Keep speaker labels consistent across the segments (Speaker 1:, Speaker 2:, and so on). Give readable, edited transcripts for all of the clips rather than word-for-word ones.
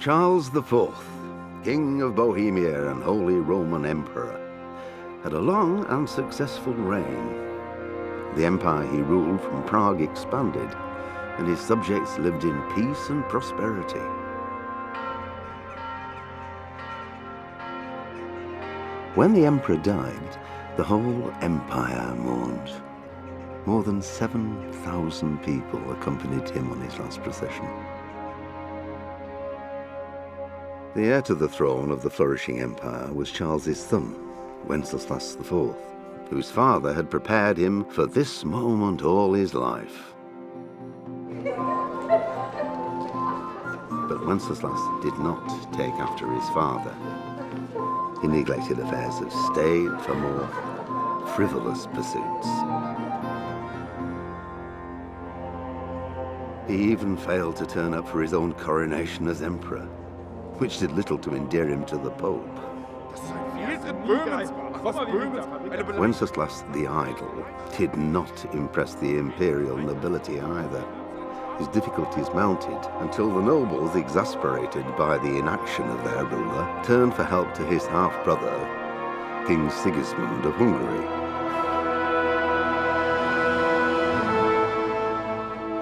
Speaker 1: Charles IV, King of Bohemia and Holy Roman Emperor, had a long and successful reign. The empire he ruled from Prague expanded, and his subjects lived in peace and prosperity. When the emperor died, the whole empire mourned. More than 7,000 people accompanied him on his last procession. The heir to the throne of the flourishing empire was Charles's son, Wenceslas IV, whose father had prepared him for this moment all his life. But Wenceslas did not take after his father. He neglected affairs of state for more frivolous pursuits. He even failed to turn up for his own coronation as emperor, which did little to endear him to the Pope. Wenceslas the Idle did not impress the imperial nobility either. His difficulties mounted until the nobles, exasperated by the inaction of their ruler, turned for help to his half-brother, King Sigismund of Hungary.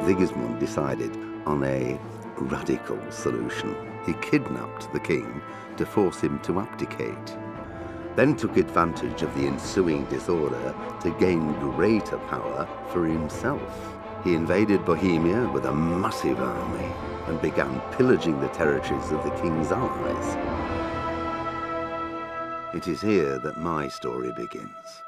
Speaker 1: Sigismund decided on a radical solution. He kidnapped the king to force him to abdicate, then took advantage of the ensuing disorder to gain greater power for himself. He invaded Bohemia with a massive army and began pillaging the territories of the king's allies. It is here that my story begins.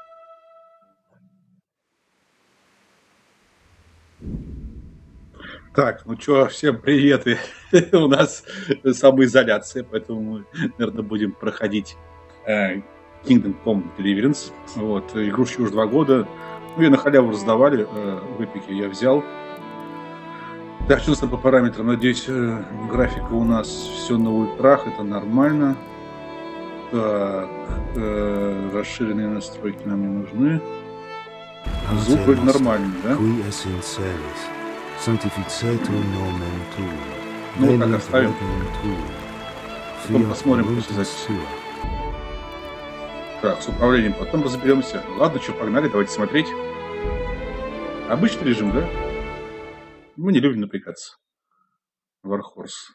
Speaker 2: Так, ну чё, всем привет. У нас самоизоляция, поэтому мы, наверное, будем проходить Kingdom Come Deliverance. Вот, игрушечку уже 2 года. Ну, ее на халяву раздавали в Эпике, я взял. Так, что у нас там по параметрам? Надеюсь, графика у нас все на ультрах, это нормально. Так, расширенные настройки нам не нужны. Звук вроде нормальный, да? Ну, вот так оставим. Потом посмотрим после записи. Так, с управлением потом разберемся. Ладно, что, погнали, давайте смотреть. Обычный режим, да? Мы не любим напрягаться. Warhorse.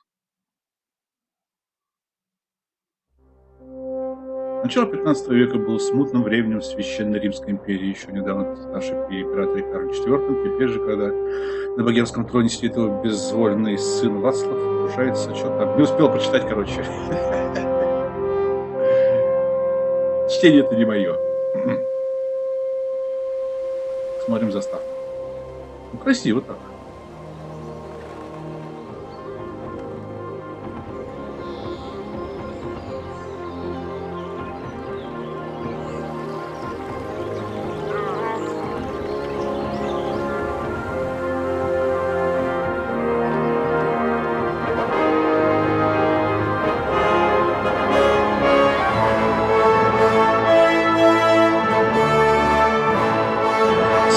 Speaker 2: Начало 15 века было смутным временем в Священной Римской империи. Еще недавно старший император Карл IV. Теперь же, когда на богемском троне сидит его безвольный сын Вацлав, нарушается что-то. Не успел прочитать, короче. Чтение это не мое. Смотрим заставку. Ну, красиво так.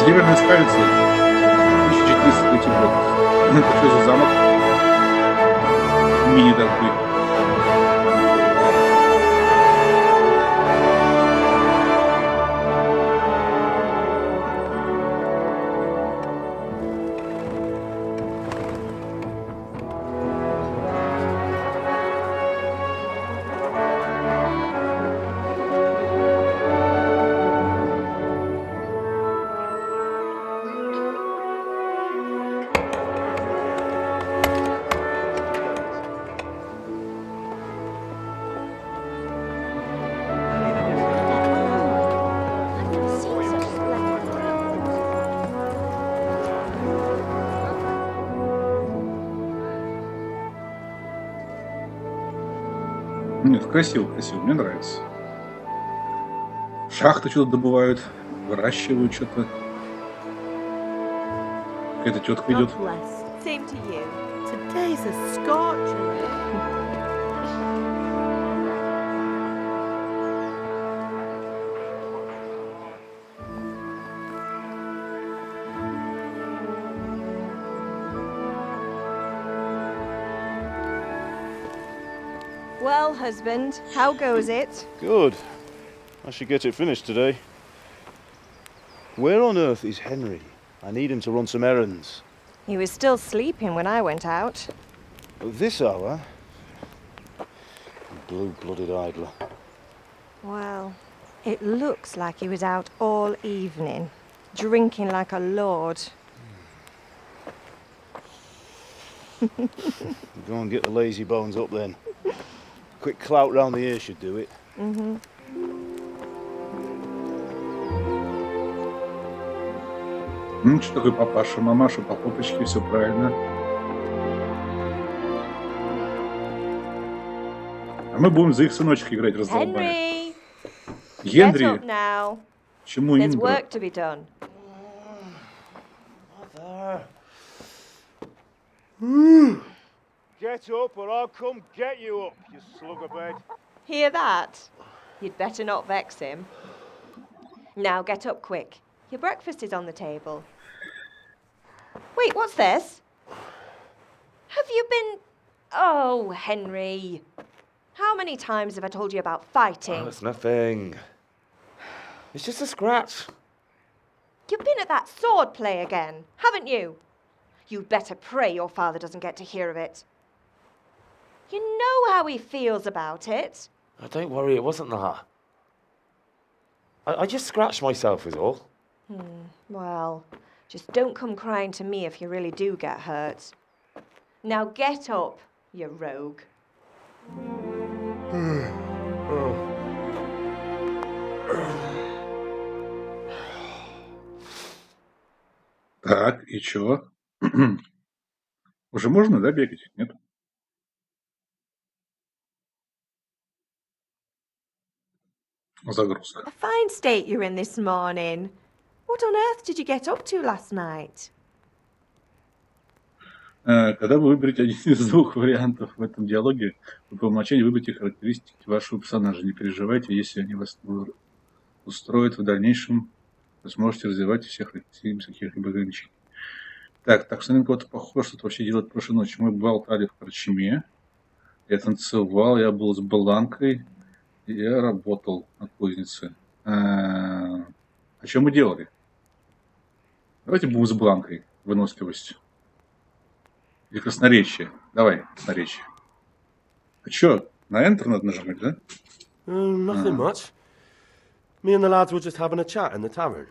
Speaker 2: Северная столица. 1403 год. Это что за замок? Мини такой. Нет, красиво, красиво, мне нравится. Шахты что-то добывают, выращивают что-то. Какая-то тетка идет.
Speaker 3: Well, husband, how goes it?
Speaker 4: Good. I should get it finished today. Where on earth is Henry? I need him to run some errands.
Speaker 3: He was still sleeping when I went out.
Speaker 4: At this hour? Blue-blooded idler.
Speaker 3: Well, it looks like he was out all evening, drinking like a lord.
Speaker 4: Go and get the lazy bones up then. Quick clout round the ear should do it.
Speaker 3: Mm-hmm.
Speaker 2: Что такое папаша, мамаша, по попочке, все правильно. А мы будем за их сыночка играть, раздолбая.
Speaker 3: Henry! Get
Speaker 2: Генри?
Speaker 3: up now.
Speaker 2: Чему
Speaker 3: There's
Speaker 2: Индра?
Speaker 3: work to be done.
Speaker 4: Get up or I'll come get you up, you slug of bed.
Speaker 3: Hear that? You'd better not vex him. Now get up quick. Your breakfast is on the table. Wait, what's this? Have you been... Oh, Henry. How many times have I told you about fighting?
Speaker 5: Oh, it's nothing. It's just a scratch.
Speaker 3: You've been at that sword play again, haven't you? You'd better pray your father doesn't get to hear of it. You know how he feels about it.
Speaker 5: Oh, don't worry, it wasn't that. I just scratched myself is all.
Speaker 3: Well, just don't come crying to me if you really do get hurt. Now get up, you rogue.
Speaker 2: Так, и чё? Уже можно, да, бегать? Нет? Загрузка.
Speaker 3: A fine state you're in this morning. What on earth did you get up to last night?
Speaker 2: Когда вы выберете один из двух вариантов в этом диалоге, вы по умолчанию выберите характеристики вашего персонажа. Не переживайте, если они вас устроят в дальнейшем, вы сможете развивать всех без каких-либо ограничений. Так что на кого-то похоже, что вообще делать прошлой ночью. Мы болтали в корчме, я танцевал, я был с Бланкой, я работал на кузнице. О чем мы делали? Давайте будем с Бланкой. Выносливость. Или красноречие. Давай, красноречие. А чё, на Enter надо нажимать, да?
Speaker 6: Nothing much. Me and the lads were just having a chat in the tavern.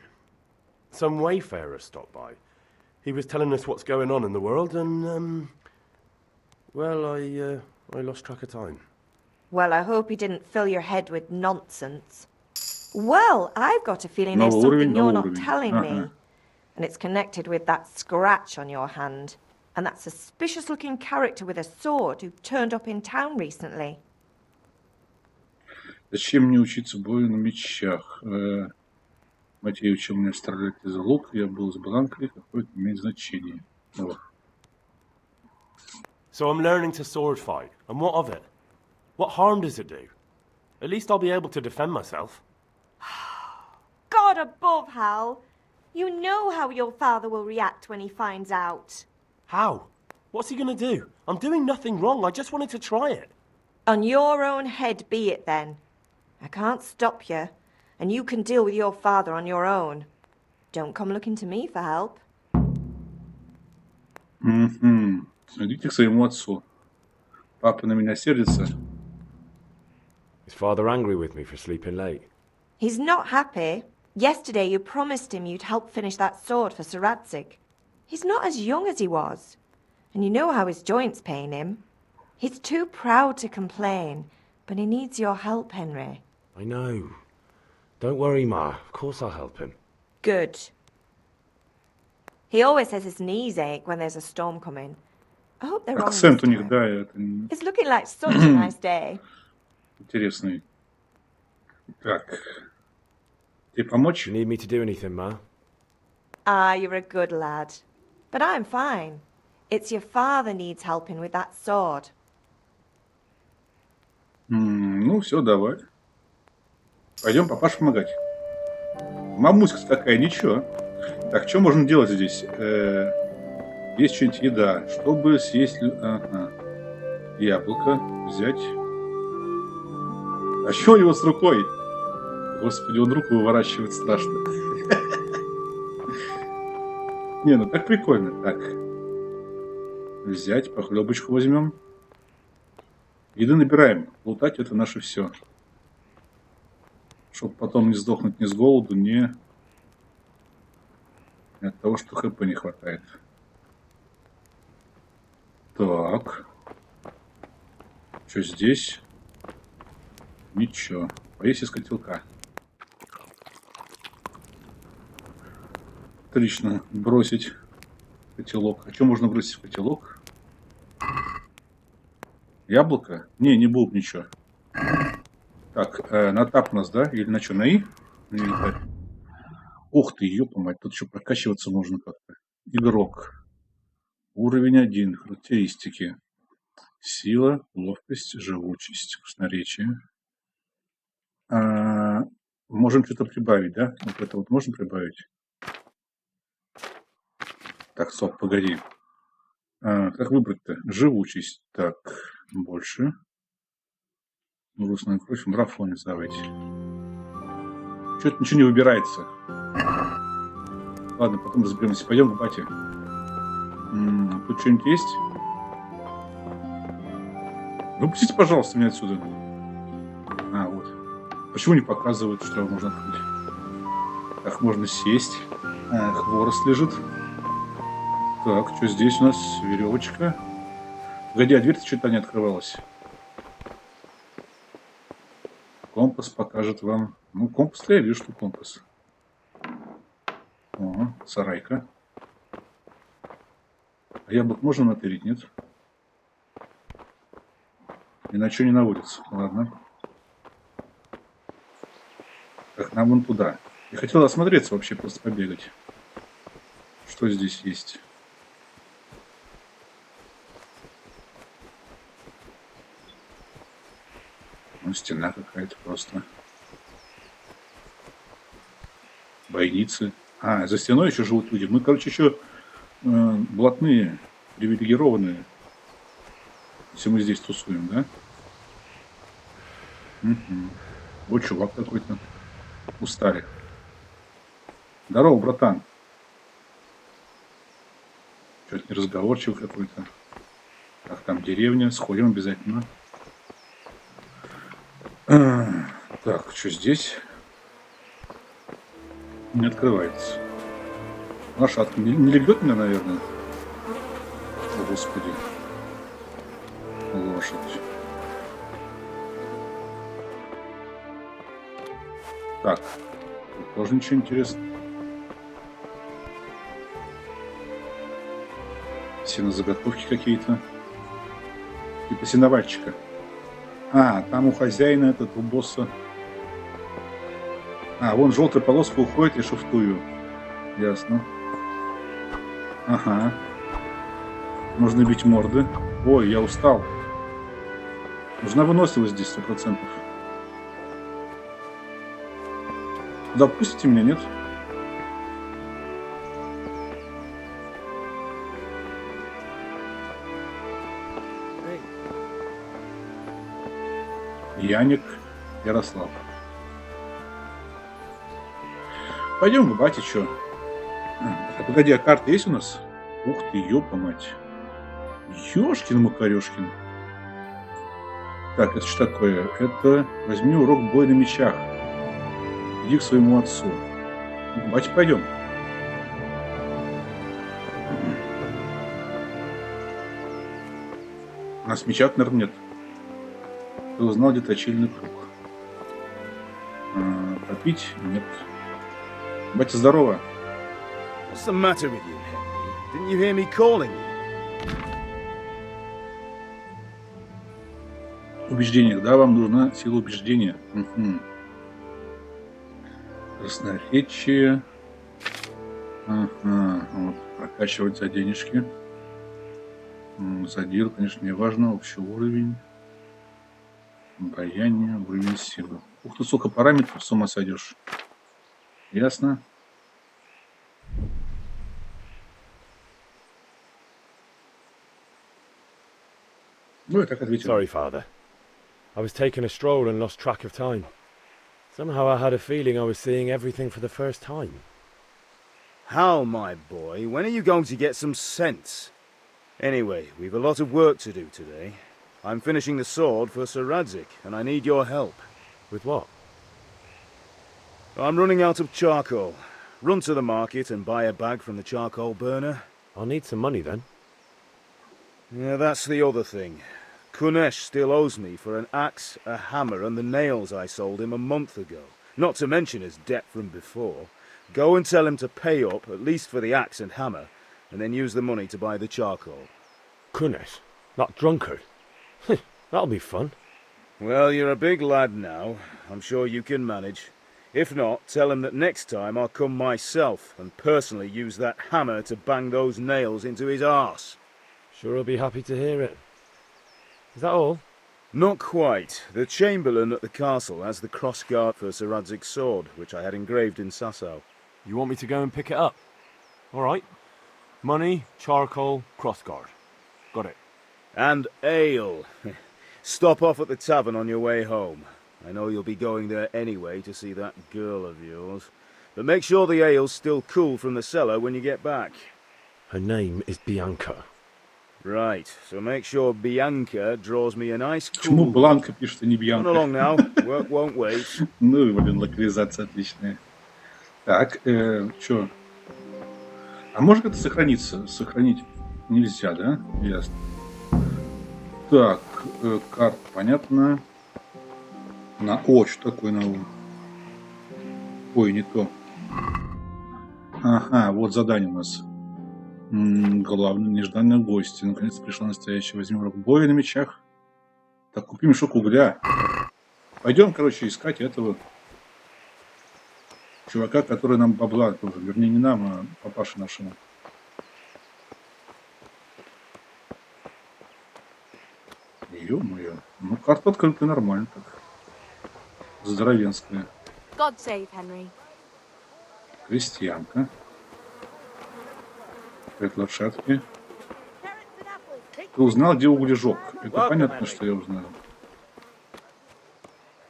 Speaker 6: Some wayfarer stopped by. He was telling us what's going on in the world and, well, I lost track of time.
Speaker 3: Well, I hope he didn't fill your head with nonsense. Well, I've got a feeling there's
Speaker 2: Новый
Speaker 3: something
Speaker 2: уровень,
Speaker 3: you're
Speaker 2: новый
Speaker 3: not
Speaker 2: уровень.
Speaker 3: telling me.
Speaker 2: Ага.
Speaker 3: And it's connected with that scratch on your hand. And that suspicious-looking character with a sword who turned up in town recently.
Speaker 2: Зачем мне учиться бою на мечах? Матей учил меня стрелять из лука, я был с Бланкой, какое-то имеет значение. Вот.
Speaker 6: So I'm learning to sword fight, and what of it? What harm does it do? At least I'll be able to defend myself.
Speaker 3: God above, Hal. You know how your father will react when he finds out.
Speaker 6: How? What's he gonna do? I'm doing nothing wrong, I just wanted to try it.
Speaker 3: On your own head be it then. I can't stop you, and you can deal with your father on your own. Don't come looking to me for help.
Speaker 2: Идите к своему отцу. Папа на меня сердится.
Speaker 7: Is father angry with me for sleeping late?
Speaker 3: He's not happy. Yesterday you promised him you'd help finish that sword for Sir Radzig. He's not as young as he was, and you know how his joints pain him. He's too proud to complain, but he needs your help, Henry.
Speaker 7: I know. Don't worry, Ma. Of course I'll help him.
Speaker 3: Good. He always says his knees ache when there's a storm coming. I hope they're wrong this
Speaker 2: Акцент у них,
Speaker 3: time.
Speaker 2: да, это
Speaker 3: It's looking like such a nice day.
Speaker 2: интересный. Так. Тебе помочь?
Speaker 7: Do you need me to do anything, Ma?
Speaker 3: Ah, you're a good lad. But I'm fine. It's your father needs helping with that sword.
Speaker 2: Ну, все, давай. Пойдем, папаш, помогать. Мамуська такая, ничего. Так, что можно делать здесь? Есть что-нибудь еда. Чтобы съесть... Ага. Яблоко взять. А что у него с рукой? Господи, он руку выворачивает страшно. Не, ну так прикольно. Так. Взять, похлебочку возьмем. Еды набираем. Лутать это наше все. Чтобы потом не сдохнуть ни с голоду, ни от того, что хп не хватает. Так. Что здесь? Ничего. Поесть из котелка. Отлично. Бросить котелок. А что можно бросить в котелок? Яблоко? Не будет ничего. Так, на тап у нас, да? Или на что, на И? Или... Ух ты, ёпа мать, тут еще прокачиваться можно как-то. Игрок. Уровень 1. Характеристики. Сила, ловкость, живучесть, красноречие. Можем что-то прибавить, да? Вот это вот можно прибавить? Так, стоп, погоди. Как выбрать-то? Живучесть. Так, больше. Грустная кровь, марафонец давайте. Что-то ничего не выбирается. Ладно, потом разберемся. Пойдем к бате. Тут что-нибудь есть? Выпустите, пожалуйста, меня отсюда. Вот. Почему не показывают, что можно открыть? Так, можно сесть. Хворост лежит. Так, что здесь у нас? Веревочка. Погоди, а дверь-то что-то не открывалась. Компас покажет вам. Ну, компас-то я вижу, что компас. О, сарайка. А яблок можно натырить, нет? Иначе не наводится. Ладно. Так, нам вон туда. Я хотел осмотреться вообще, просто побегать. Что здесь есть? Ну, стена какая-то просто. Бойницы. За стеной еще живут люди. Мы, короче, еще блатные, привилегированные. Если мы здесь тусуем, да? Угу. Вот чувак какой-то. Устали. Здорово, братан. Что-то неразговорчивый какой-то. Как там деревня? Сходим обязательно. Так, что здесь? Не открывается. Лошадка. Не легет меня, наверное? О, Господи. Лошадь. Так. Тут тоже ничего интересного. Сенозаготовки какие-то. Типа сеновальчика. Там у хозяина этот, у босса. Вон желтая полоска уходит, я шифтую. Ясно. Ага. Нужно бить морды. Ой, я устал. Нужна выносливость здесь 100%. Да пустите меня, нет? Яник Ярослав. Пойдем к бате, что? Погоди, а карта есть у нас? Ух ты, ёпа мать. Ёшкин-макарёшкин. Так, это что такое? Это возьми урок боя на мечах. Иди к своему отцу. К бате пойдем. У нас меча, наверное, нет. Ты узнал, где точильный круг. Попить? Нет. Батя, здорово.
Speaker 4: What's the matter with you, Henry? Didn't you hear me calling you?
Speaker 2: Убеждение. Да, вам нужна сила убеждения. Угу. Красноречие. Ага. Вот. Прокачивать за денежки. Задир, конечно, не важно. Общий уровень. Обаяние, уровень силы. Ух ты, сколько параметров, с ума сойдешь. Ясно. Ну, я так ответил.
Speaker 6: Sorry, Father.
Speaker 7: I was taking a stroll and lost track of time. Somehow I had a feeling I was seeing everything for the first time.
Speaker 4: Hal, my boy, when are you going to get some sense? Anyway, we've a lot of work to do today. I'm finishing the sword for Sir Radzig, and I need your help.
Speaker 7: With what?
Speaker 4: I'm running out of charcoal. Run to the market and buy a bag from the charcoal burner.
Speaker 7: I'll need some money then.
Speaker 4: Yeah, that's the other thing. Kunesh still owes me for an axe, a hammer, and the nails I sold him a month ago. Not to mention his debt from before. Go and tell him to pay up, at least for the axe and hammer, and then use the money to buy the charcoal.
Speaker 7: Kunesh? That drunkard? That'll be fun.
Speaker 4: Well, you're a big lad now. I'm sure you can manage. If not, tell him that next time I'll come myself and personally use that hammer to bang those nails into his arse.
Speaker 7: Sure he'll be happy to hear it. Is that all?
Speaker 4: Not quite. The Chamberlain at the castle has the crossguard for Sir Radzig's sword, which I had engraved in Sasau.
Speaker 6: You want me to go and pick it up? All right. Money, charcoal, crossguard. Got it.
Speaker 4: And ale. Stop off at the tavern on your way home. I know you'll be going there anyway to see that girl of yours. But make sure the ale's still cool from the cellar when you get back.
Speaker 7: Her name is Bianca.
Speaker 4: Right, so make sure Bianca draws me a nice
Speaker 2: Почему
Speaker 4: cool...
Speaker 2: Бланка пишет, а не
Speaker 4: Run
Speaker 2: Бьянка?
Speaker 4: along now. Work won't wait.
Speaker 2: Ну, блин, локализация отличная. Так, что? А может это сохраниться? Сохранить нельзя, да? Ясно. Так, карта, понятно. О, что такое на ум? Ой, не то. Ага, вот задание у нас. Главный нежданный гость. Наконец пришла настоящая. Возьмем урок боя на мечах. Так, купи мешок угля. Пойдем, короче, искать этого чувака, который нам бабла тоже. Вернее, не нам, а папаше нашему. Ё-моё. Ну, карта открыта нормально так. Здоровенская.
Speaker 8: God save Henry.
Speaker 2: Крестьянка. Опять лошадки. Ты узнал, где углежок? Это понятно, что я узнал.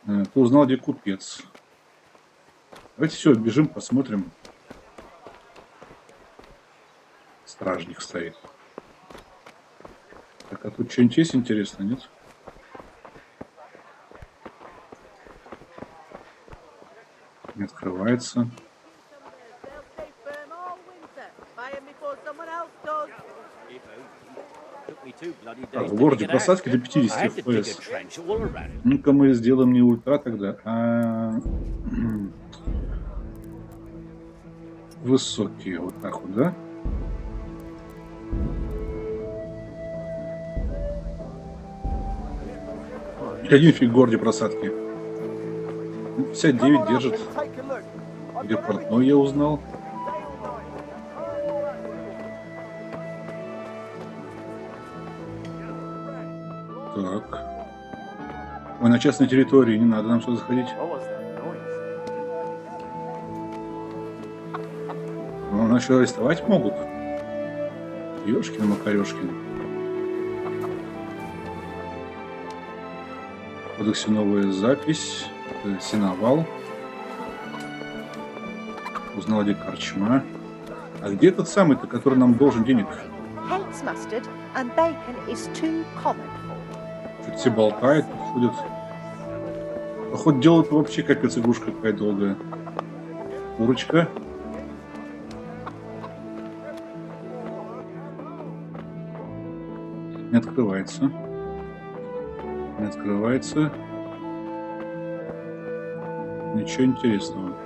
Speaker 2: Ты узнал, где купец. Давайте все, бежим, посмотрим. Стражник стоит. Так, а тут что-нибудь есть интересно, нет? Не открывается. Так, в городе просадки до 50 FPS. Ну-ка мы сделаем не ультра тогда, а высокие. Вот так вот, да? Один фиг в городе просадки. 59 держит. Где портной я узнал. Так. Ой, на частной территории, не надо нам сюда заходить. Ну, нас еще арестовать могут. Ёшкин-макарёшкин. В кодексе новая запись. Сеновал. Узнал, где корчма. А где тот самый-то, который нам должен денег?
Speaker 9: Hates mustard and bacon is too common.
Speaker 2: Что-то все болтают, ходят. Походу, делают вообще капец, игрушка какая долгая. Курочка. Не открывается. Не открывается. Ничего интересного.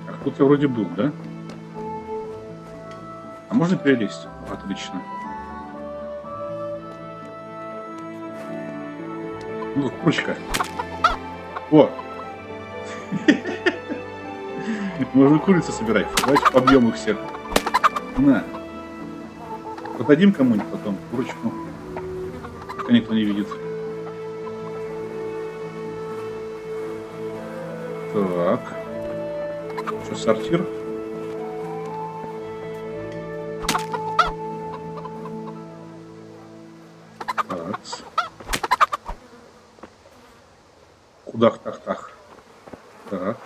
Speaker 2: А кто-то вроде был, да? А можно перелезть? Отлично. Ну, курочка. О! Можно курицу собирать. Давайте побьем их всех. На. Продадим кому-нибудь потом курочку. Пока никто не видит. Так. Что, сортир? Так. Кудах-тах-тах. Так.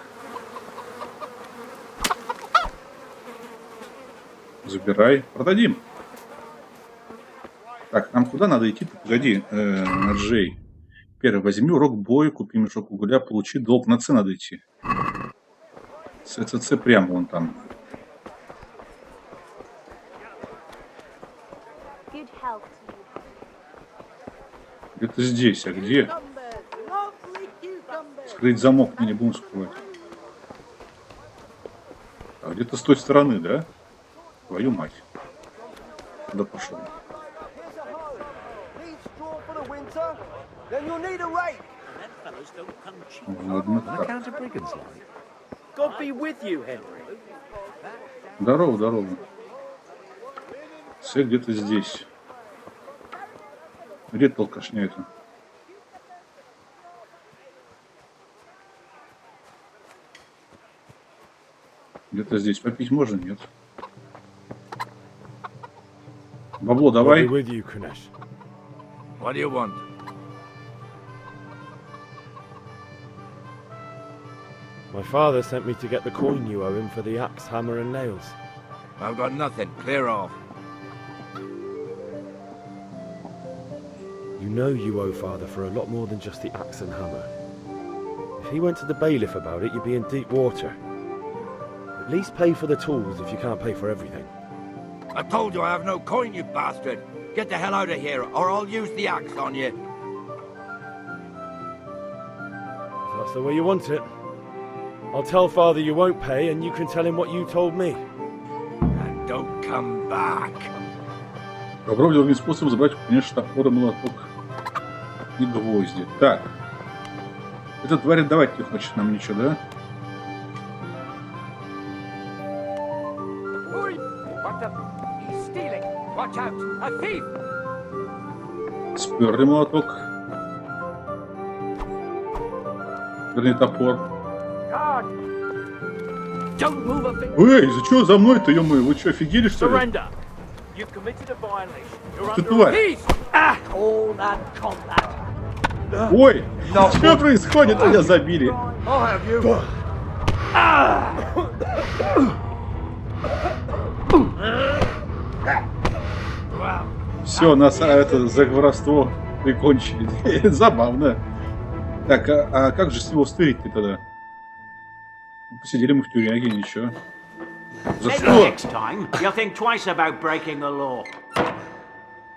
Speaker 2: Забирай. Продадим. Так, нам куда надо идти? Погоди, Джей. Первый, возьми урок боя, купи мешок угля, получи долг. На С надо идти. ЦЦЦ прямо вон там. Где-то здесь, а где? Скрыть замок мы не будем скрывать. А где-то с той стороны, да? Твою мать. Куда пошел? Ладно, так. Здорово, здорово. Все где-то здесь. Где толкашня это? Где-то здесь. Попить можно? Нет. Бабло давай.
Speaker 7: What do you want? My father sent me to get the coin you owe him for the axe, hammer and nails.
Speaker 8: I've got nothing. Clear off.
Speaker 7: You know you owe father for a lot more than just the axe and hammer. If he went to the bailiff about it, you'd be in deep water. At least pay for the tools if you can't pay for everything.
Speaker 8: I told you I have no coin, you bastard. Get the hell out of here, or I'll use the axe on you.
Speaker 7: If that's the way you want it, I'll tell father you won't pay, and you can tell him what you told me.
Speaker 8: And don't come back.
Speaker 2: Попробуй другим способом забрать, конечно, топор и молоток и гвозди. Так. Этот тварь давать не хочет нам ничего, да? Сперли молоток. Вернее, топор. Эй, за что за мной-то, ё-моё? Вы что, офигели, что ли? Ты тварь! Ой, что происходит? Меня забили. Все, нас это за воровство прикончили. Забавно. Так, а как же с него стырить-то тогда? Посидели мы в тюряге, ничего. За что?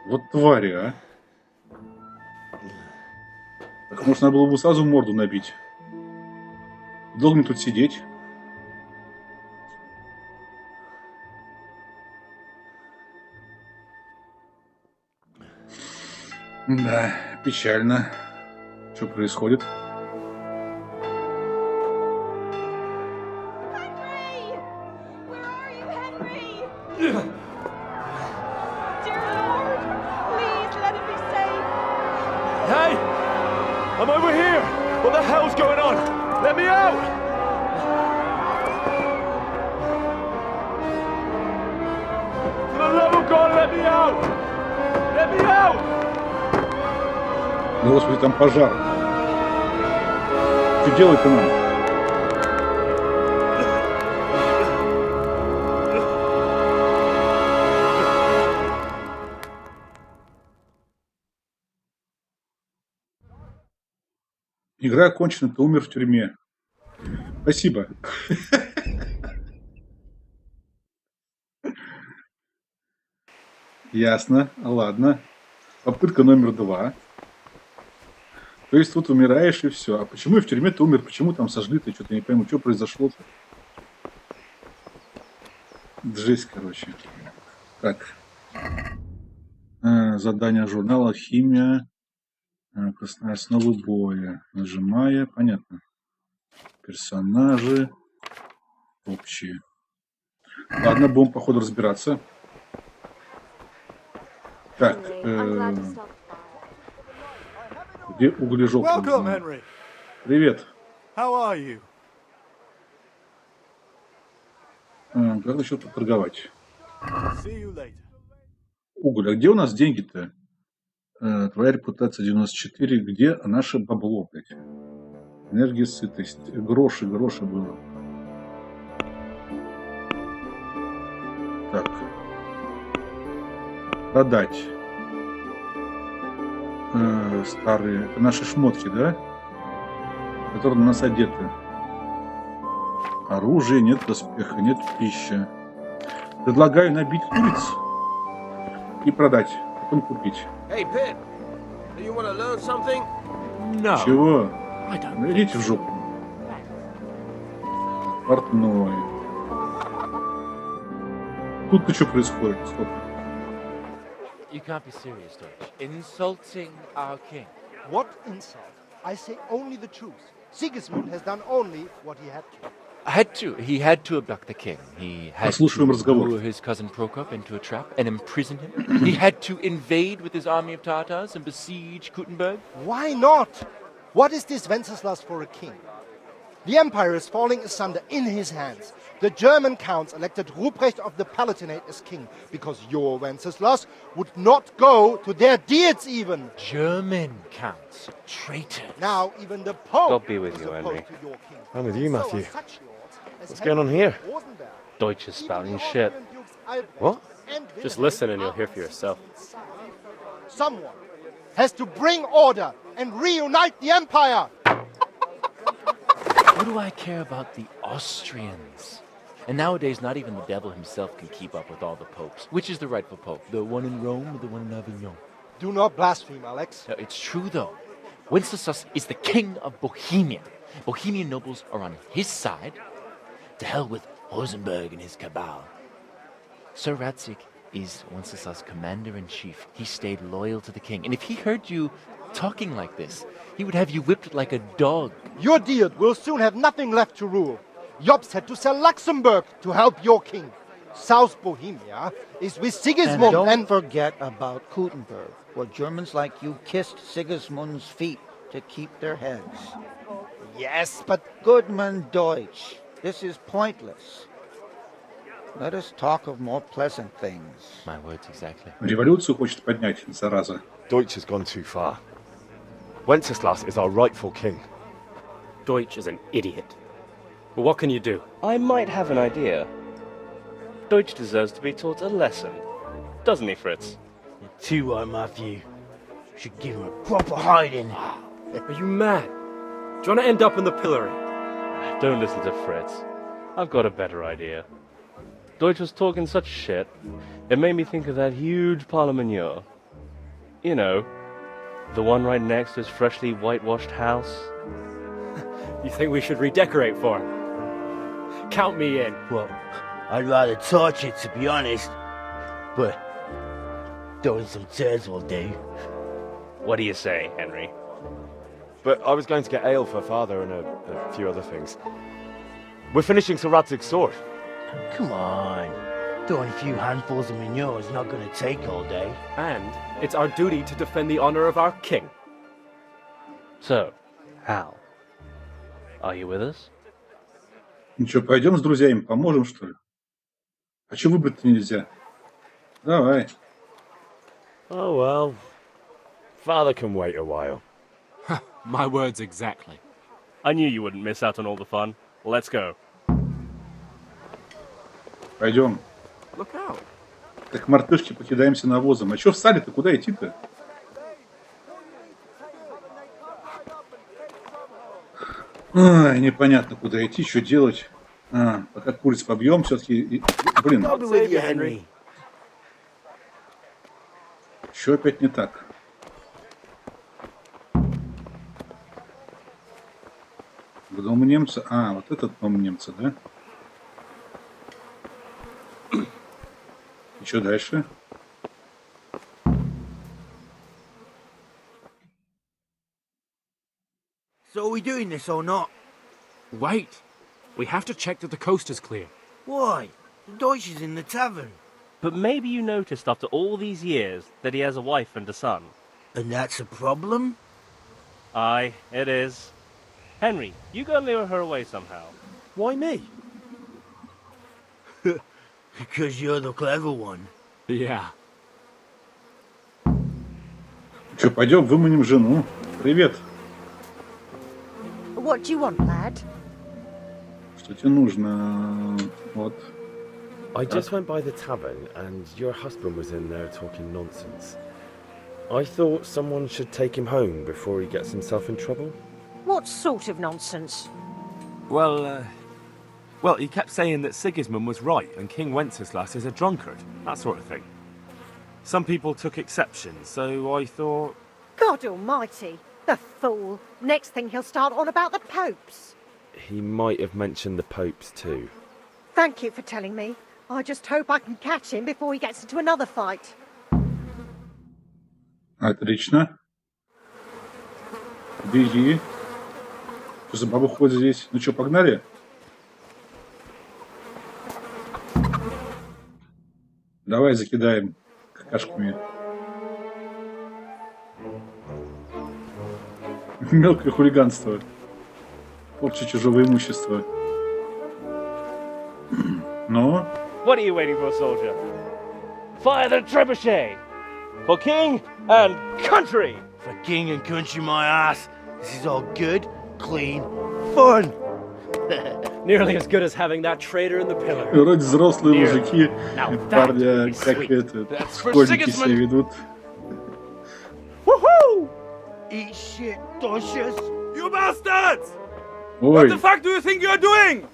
Speaker 2: Вот твари, а. Так, может, надо было бы сразу морду набить. Долго мне тут сидеть? Да, печально. Что происходит?
Speaker 7: Hey! I'm over here! What the hell's going on? Let me out! For the love of God, let me out! Let me out!
Speaker 2: Господи, там пожар. Что делать-то нам? Игра окончена, ты умер в тюрьме. Спасибо. Ясно, ладно. Попытка номер 2. То есть тут умираешь и все. А почему я в тюрьме ты умер? Почему там сожгли-то? Что-то не пойму, что произошло-то. Жесть, короче. Так. Задание журнала «Химия». Основы боя. Нажимая. Понятно. Персонажи. Общие. Ладно, будем, походу, разбираться. Так. Где углежок? Привет. Как насчет поторговать? Уголь. А где у нас деньги-то? Твоя репутация 94. Где наше бабло, блядь? Энергия, сытость. Гроши было. Так. Продать. Старые. Это наши шмотки, да? Которые на нас одеты. Оружия, нет доспеха, нет пищи. Предлагаю набить куриц и продать, потом купить.
Speaker 7: Hey, Pip, do you want to learn something?
Speaker 8: No.
Speaker 2: Чего?
Speaker 8: I don't
Speaker 2: Ну, идите в жопу. Портной. Тут-то что происходит? Стоп.
Speaker 10: You can't be serious, Deutsch. Insulting our king.
Speaker 11: What insult? I say only the truth. Sigismund has done only what he had to.
Speaker 10: He had to abduct the king. He had
Speaker 2: Послушаем
Speaker 10: to
Speaker 2: разговор.
Speaker 10: lure his cousin Prokop into a trap and imprison him. He had to invade with his army of Tatars and besiege Kuttenberg.
Speaker 11: Why not? What is this Wenceslas for a king? The empire is falling asunder in his hands. The German counts elected Ruprecht of the Palatinate as king because your Wenceslas would not go to their deeds even.
Speaker 10: German counts. Traitors.
Speaker 11: Now even the Pope
Speaker 7: God be with
Speaker 11: is
Speaker 7: you,
Speaker 11: opposed
Speaker 7: Henry.
Speaker 11: to your king.
Speaker 7: I'm with you,
Speaker 11: So are
Speaker 7: Matthew.
Speaker 11: such lords as
Speaker 7: What's going on here?
Speaker 11: Rosenberg.
Speaker 7: Deutsch is
Speaker 11: Even
Speaker 7: spouting
Speaker 11: the
Speaker 7: shit.
Speaker 11: Austrian dukes Albrecht
Speaker 7: What?
Speaker 11: and
Speaker 7: Just
Speaker 11: Wilhelm
Speaker 7: listen and you'll
Speaker 11: are
Speaker 7: hear for yourself.
Speaker 11: Someone has to bring order and reunite the empire.
Speaker 10: What do I care about the Austrians? And nowadays, not even the devil himself can keep up with all the popes. Which is the rightful pope? The one in Rome or the one in Avignon?
Speaker 11: Do not blaspheme, Alex.
Speaker 10: No, it's true, though. Wenceslas is the king of Bohemia. Bohemian nobles are on his side. To hell with Rosenberg and his cabal. Sir Radzik is Wenceslas' commander-in-chief. He stayed loyal to the king. And if he heard you talking like this, he would have you whipped like a dog.
Speaker 11: Your Diet will soon have nothing left to rule. Jobst had to sell Luxembourg to help your king. South Bohemia is with Sigismund
Speaker 12: And don't forget about Kuttenberg, where Germans like you kissed Sigismund's feet to keep their heads.
Speaker 11: Yes, but
Speaker 12: Goodman Deutsch, this is pointless. Let us talk of more pleasant things.
Speaker 10: My words exactly.
Speaker 2: Революцию хочет поднять, зараза.
Speaker 7: Deutsch has gone too far. Wenceslas is our rightful king.
Speaker 13: Deutsch is an idiot. But what can you do? I might have an idea. Deutsch deserves to be taught a lesson. Doesn't he, Fritz?
Speaker 14: You're too right, Matthew. Should give him a proper hiding.
Speaker 13: Are you mad? Do you want to end up in the pillory? Don't listen to Fritz. I've got a better idea. Deutsch was talking such shit, it made me think of that huge parliament. You know, the one right next to his freshly whitewashed house. You think we should redecorate for him? Count me in.
Speaker 14: Well, I'd rather torch it, to be honest. But throwing some turds will do.
Speaker 13: What do you say, Henry?
Speaker 7: But I was going to get ale for father and a few other things. We're finishing Sir Radzig's sword.
Speaker 14: Come on. Throwing a few handfuls of manure is not going to take all day.
Speaker 13: And it's our duty to defend the honor of our king. So, Hal, are you with us?
Speaker 2: Ну что, пойдем с друзьями, поможем, что ли? А что выбрать-то нельзя? Давай.
Speaker 7: Oh well. Father can wait a while.
Speaker 13: My words exactly. I knew you wouldn't miss out on all the fun. Let's go.
Speaker 2: Пойдем.
Speaker 13: Look out.
Speaker 2: Как мартышки покидаемся навозом. А что встали-то? Куда идти-то? Ой, непонятно, куда идти, что делать. Пока куриц побьем все-таки. Блин. Что опять не так? К дому немца. Вот этот дом немца, да? И что дальше?
Speaker 14: So are we doing this or not?
Speaker 13: Wait. We have to check that the coast is clear.
Speaker 14: Why? The Deutsch is in the tavern.
Speaker 13: But maybe you noticed after all these years that he has a wife and a son.
Speaker 14: And that's a problem?
Speaker 13: Aye, it is. Henry, you go lure her away somehow.
Speaker 7: Why me?
Speaker 14: Because you're the clever one.
Speaker 13: Yeah.
Speaker 2: Че, пойдем выманим жену. Привет.
Speaker 9: What do you want, lad?
Speaker 2: Что тебе нужно? Вот.
Speaker 7: I just went by the tavern and your husband was in there talking nonsense. I thought someone should take him home before he gets himself in trouble.
Speaker 9: What sort of nonsense?
Speaker 15: Well, he kept saying that Sigismund was right and King Wenceslas is a drunkard, that sort of thing. Some people took exception, so I thought...
Speaker 9: God almighty, the fool. Next thing he'll start on about the popes.
Speaker 7: He might have mentioned the popes too.
Speaker 9: Thank you for telling me. I just hope I can catch him before he gets into another fight.
Speaker 2: Отлично. Беги. Что за баба ходит здесь? Ну что, погнали? Давай закидаем какашками. Мелкое хулиганство. Порча чужого имущества. Ну?
Speaker 13: What are you waiting for, soldier? Fire the trebuchet! For king and country!
Speaker 14: For king and country, my ass. This is all good, clean, fun.
Speaker 13: Nearly as good as having that traitor in the pillar.
Speaker 2: Вроде взрослые мужики, парня, как это, школьники себя ведут.
Speaker 14: Woohoo! Eat shit, doshes.
Speaker 15: You bastards!
Speaker 2: Ой.
Speaker 15: What the fuck do you think you're doing?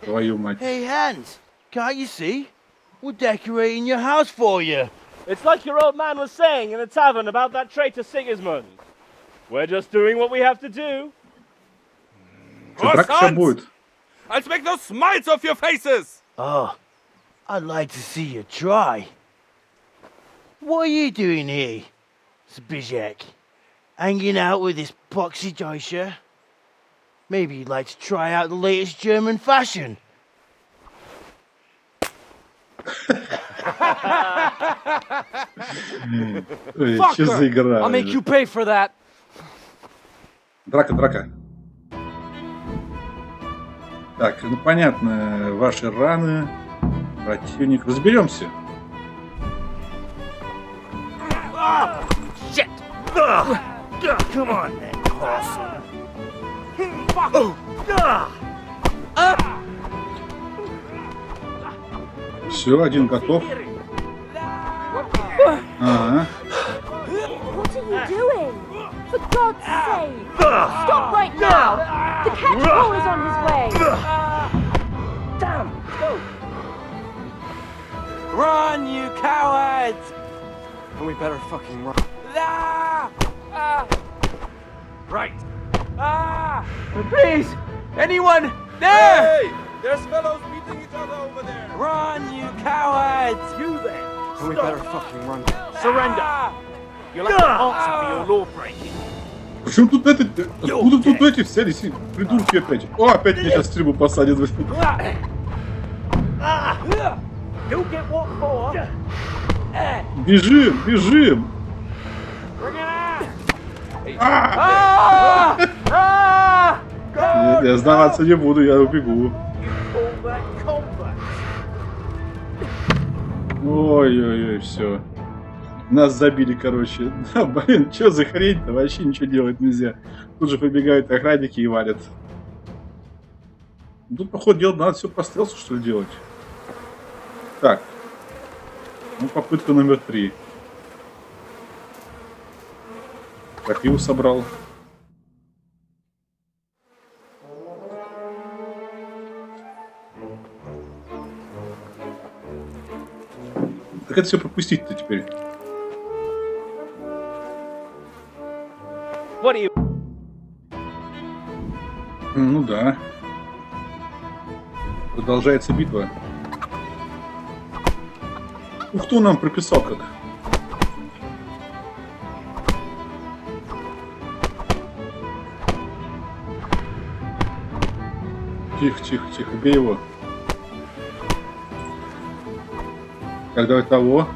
Speaker 2: Твою мать.
Speaker 14: Hey, Hans, can't you see? We're decorating your house for you.
Speaker 13: It's like your old man was saying in the tavern about that traitor Sigismund. We're just doing what we have to do.
Speaker 2: Драка сейчас будет.
Speaker 15: I'll make those smiles off your faces!
Speaker 14: Oh, I'd like to see you try. What are you doing here, Zbigniew? Hanging out with this boxy Deutscher? Maybe you'd like to try out the latest German fashion.
Speaker 2: Что за игра?
Speaker 13: I'll make you pay for that.
Speaker 2: Драка, драка. Так, ну понятно, ваши раны, противник. Разберемся.
Speaker 14: Shit! Come on then, Carson.
Speaker 2: Все, один готов. Ага.
Speaker 3: What are you doing? For God's sake! Stop right now! The catch-pole is on his way!
Speaker 13: Damn! Go!
Speaker 15: Run, you cowards!
Speaker 13: And we better fucking run.
Speaker 15: Ah! Ah! Right. Ah!
Speaker 13: Please! Anyone there!
Speaker 15: Hey! There's fellows beating each other over there!
Speaker 14: Run, you cowards!
Speaker 13: You there! And we better fucking run. Surrender! You'll have to answer for your law breaking.
Speaker 2: Причем тут это... Откуда тут эти взялись? Придурки опять. О, опять меня сейчас в трибу посадят.
Speaker 13: You'll get what for?
Speaker 2: Бежим, бежим! Нет, я сдаваться не буду, я убегу. Ой-ой-ой, все. Нас забили, короче. Да, блин, что за хрень-то? Вообще ничего делать нельзя. Тут же побегают охранники и валят. Тут, походу, делать надо все по стелсу, что ли, делать. Так. Ну, попытка номер 3. Крапиву собрал. Как это все пропустить-то теперь?
Speaker 13: What are you...
Speaker 2: Ну да. Продолжается битва. Ух, кто нам прописал как? Тихо, тихо, тихо, бей его. Так, давай того.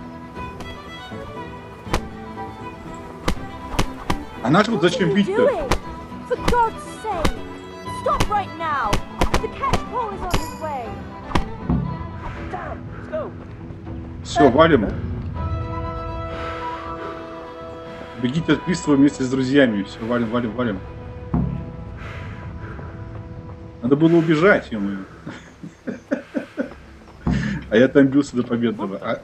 Speaker 2: А наш вот зачем бить-то?
Speaker 3: For God's sake! Stop right now! The catch-pole is on his way!
Speaker 13: Damn! Let's go!
Speaker 2: Все, валим. Бегите от пристава вместе с друзьями. Все, валим, валим, валим. Надо было убежать, ему. А я там бился до победного.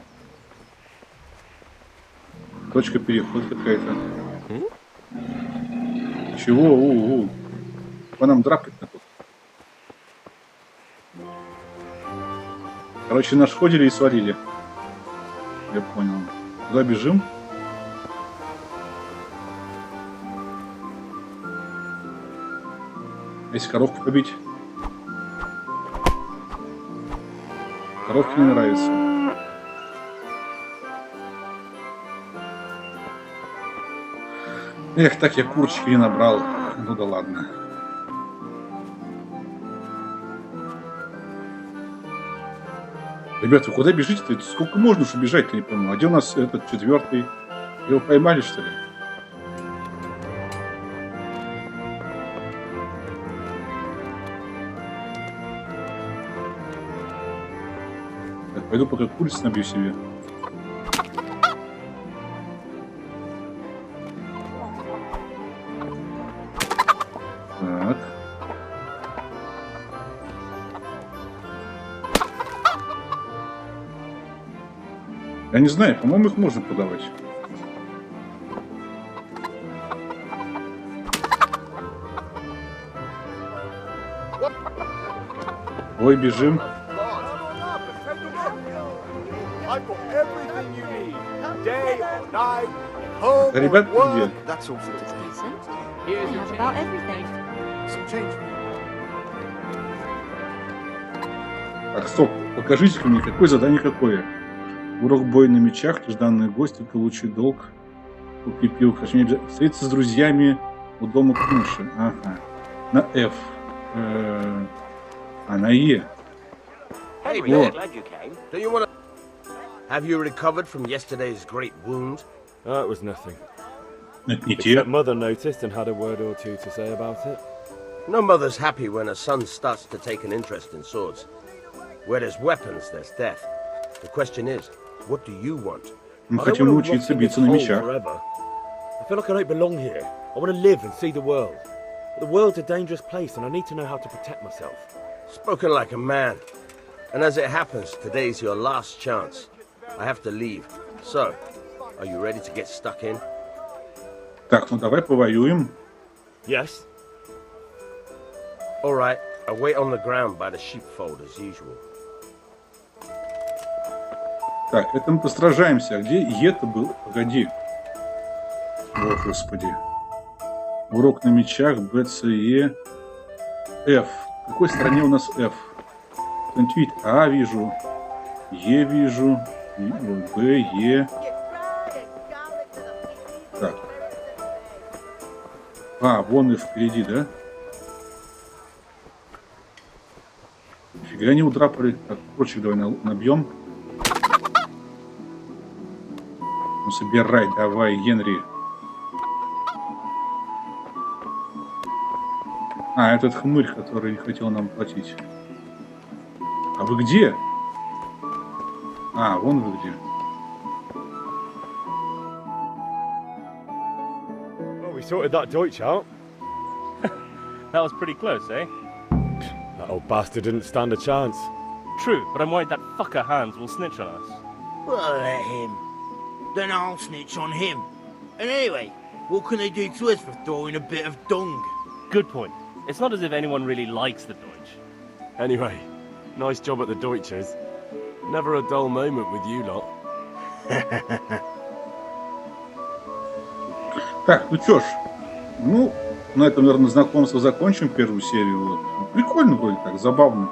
Speaker 2: Точка перехода какая-то. Чего? По нам драпать-то тут. Короче, нашкодили и свалили. Я понял. Куда бежим? Если коровку побить. Коровке не нравится. Эх, так я курочки не набрал. Ну да ладно. Ребята, вы куда бежите-то? Сколько можно уж бежать-то, не пойму. А где у нас этот 4-й? Его поймали, что ли? Так, пойду пока куриц набью себе. Так. Я не знаю, по-моему, их можно продавать. Ой, бежим. Ребят, где? Так, стоп. Покажите-ка мне, какое задание какое. Урок боя на мечах, нежданные гости, получить долг, укрепил, встретиться с друзьями у дома Кунши. Ага. На F. А на E.
Speaker 16: Hey, glad you came. Do you want to... Have you recovered from yesterday's great wound?
Speaker 7: It was nothing.
Speaker 2: Это не те.
Speaker 7: Except Mother noticed and had a word or two to say about it.
Speaker 16: No mother's happy when her son starts to take an interest in swords. Where there's weapons, there's death. The question is, what do you want?
Speaker 2: Мы хотим научиться биться на мечах.
Speaker 7: I feel like I don't belong here. I want to live and see the world. But the world's a dangerous place and I need to know how to protect myself.
Speaker 16: Spoken like a man. And as it happens, today's your last chance. I have to leave. So, are you ready to get stuck in?
Speaker 2: Так, ну давай повоюем.
Speaker 7: Yes.
Speaker 16: All right. I wait on the ground by the sheepfold as usual.
Speaker 2: Так, это мы постражаемся. А где Е-то был? Погоди. О, господи. Урок на мечах, Б, С, Е, Ф. В какой стране у нас Ф? Кто-нибудь видит? А вижу. Е вижу. Б, Е. Так. А, вон и впереди, да? Фига они удрапали. Так, прочек давай набьем. Ну, собирай, давай, Генри. А, этот хмырь, который не хотел нам платить. А вы где? А, вон вы где.
Speaker 7: Well, we sorted that Deutsch out.
Speaker 13: That was pretty close, eh?
Speaker 7: That old bastard didn't stand a chance.
Speaker 13: True, but I'm worried that fucker Hans will snitch on us.
Speaker 14: Well, let him. Then I'll snitch on him. And anyway, what can they do to us for throwing a bit of dung?
Speaker 13: Good point. It's not as if anyone really likes the Deutsch.
Speaker 15: Anyway, nice job at the Deutschers. Never a dull moment with you lot.
Speaker 2: Так, ну чё ж. Ну, на этом, наверное, знакомство закончим первую серию. Вот. Прикольно вроде так, забавно.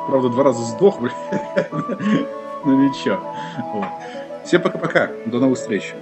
Speaker 2: Правда, 2 раза сдох, блин. Ну ничего. Вот. Всем пока-пока. До новых встреч.